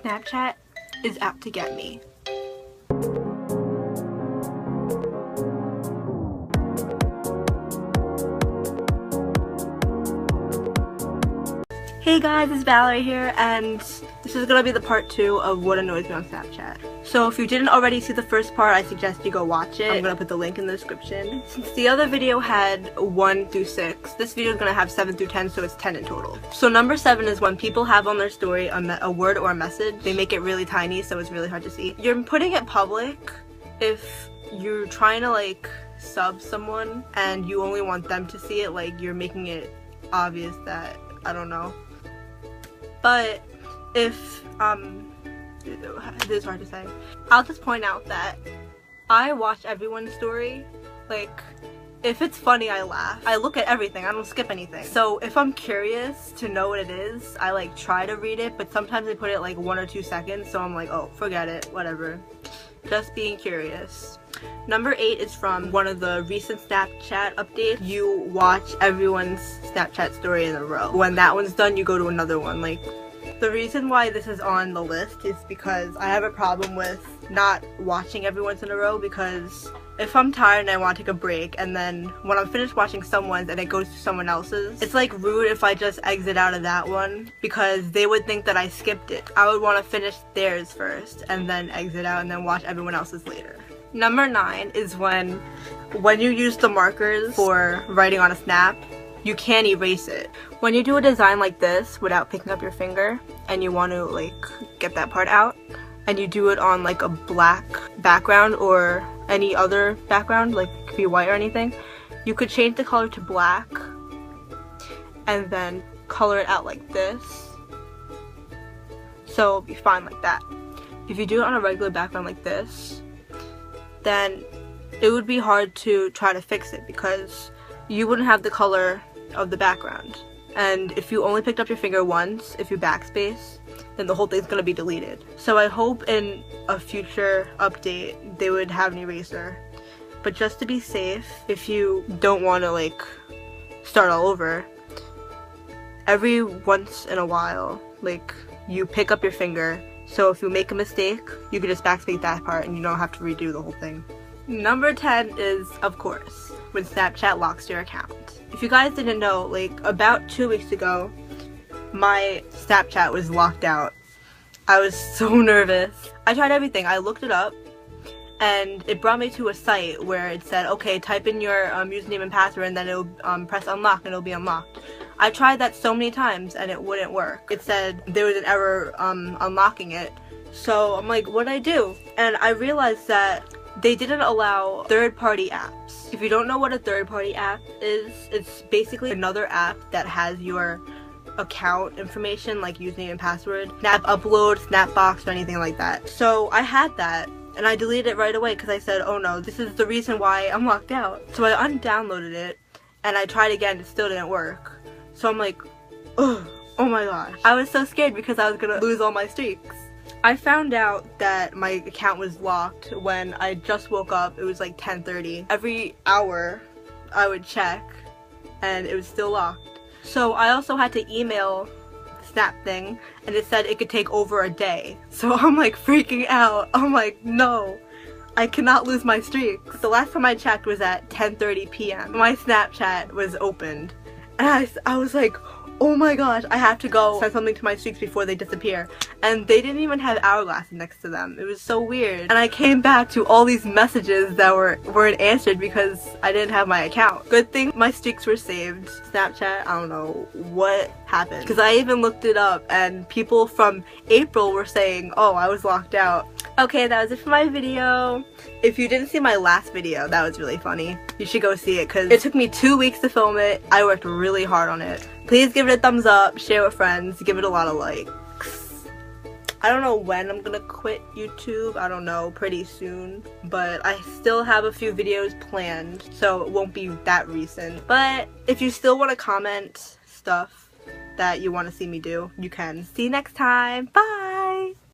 Snapchat is out to get me. Hey guys, it's Valerie here, and this is gonna be the part 2 of what annoys me on Snapchat. So if you didn't already see the first part, I suggest you go watch it. I'm gonna put the link in the description. Since the other video had 1 through 6, this video is gonna have 7 through 10, so it's 10 in total. So number 7 is when people have on their story a word or a message. They make it really tiny, so it's really hard to see. You're putting it public if you're trying to like sub someone and you only want them to see it, like you're making it obvious that, I don't know. But if, it is hard to say. I'll just point out that I watch everyone's story. Like, if it's funny, I laugh. I look at everything, I don't skip anything. So if I'm curious to know what it is, I like try to read it, but sometimes I put it like 1 or 2 seconds, so I'm like, oh, forget it, whatever. Just being curious. Number 8 is from one of the recent Snapchat updates. You watch everyone's Snapchat story in a row. When that one's done, you go to another one. Like, the reason why this is on the list is because I have a problem with not watching everyone's in a row, because if I'm tired and I want to take a break, and then when I'm finished watching someone's and it goes to someone else's, it's like rude if I just exit out of that one, because they would think that I skipped it. I would want to finish theirs first and then exit out and then watch everyone else's later. Number 9 is when you use the markers for writing on a snap, you can't erase it. When you do a design like this without picking up your finger and you want to like get that part out, and you do it on like a black background or any other background, like it could be white or anything, you could change the color to black and then color it out like this, so it'll be fine like that. If you do it on a regular background like this, then it would be hard to try to fix it because you wouldn't have the color of the background. And if you only picked up your finger once, if you backspace, then the whole thing's gonna be deleted. So I hope in a future update they would have an eraser. But just to be safe, if you don't want to like start all over, every once in a while, like you pick up your finger. So if you make a mistake, you can just backspace that part and you don't have to redo the whole thing. Number 10 is, of course, when Snapchat locks your account. If you guys didn't know, like about 2 weeks ago, my Snapchat was locked out. I was so nervous. I tried everything. I looked it up and it brought me to a site where it said, okay, type in your username and password and then it'll press unlock and it'll be unlocked. I tried that so many times and it wouldn't work. It said there was an error unlocking it. So I'm like, what'd I do? And I realized that they didn't allow third-party apps. If you don't know what a third-party app is, it's basically another app that has your account information, like username and password, Snap Upload, Snapbox, or anything like that. So I had that and I deleted it right away because I said, oh no, this is the reason why I'm locked out. So I undownloaded it and I tried again, it still didn't work. So I'm like, ugh, oh my gosh. I was so scared because I was gonna lose all my streaks. I found out that my account was locked when I just woke up. It was like 10:30. Every hour I would check and it was still locked. So I also had to email the Snap thing and it said it could take over a day. So I'm like freaking out. I'm like, no, I cannot lose my streaks. The last time I checked was at 10:30 p.m. My Snapchat was opened. And I was like, oh my gosh, I have to go send something to my streaks before they disappear. And they didn't even have hourglass next to them. It was so weird. And I came back to all these messages that weren't answered because I didn't have my account. Good thing my streaks were saved. Snapchat, I don't know what happened. Because I even looked it up and people from April were saying, oh, I was locked out. Okay, that was it for my video. If you didn't see my last video, that was really funny. You should go see it because it took me 2 weeks to film it. I worked really hard on it. Please give it a thumbs up, share with friends, give it a lot of likes. I don't know when I'm gonna quit YouTube. I don't know, pretty soon. But I still have a few videos planned, so it won't be that recent. But if you still want to comment stuff that you want to see me do, you can. See you next time. Bye!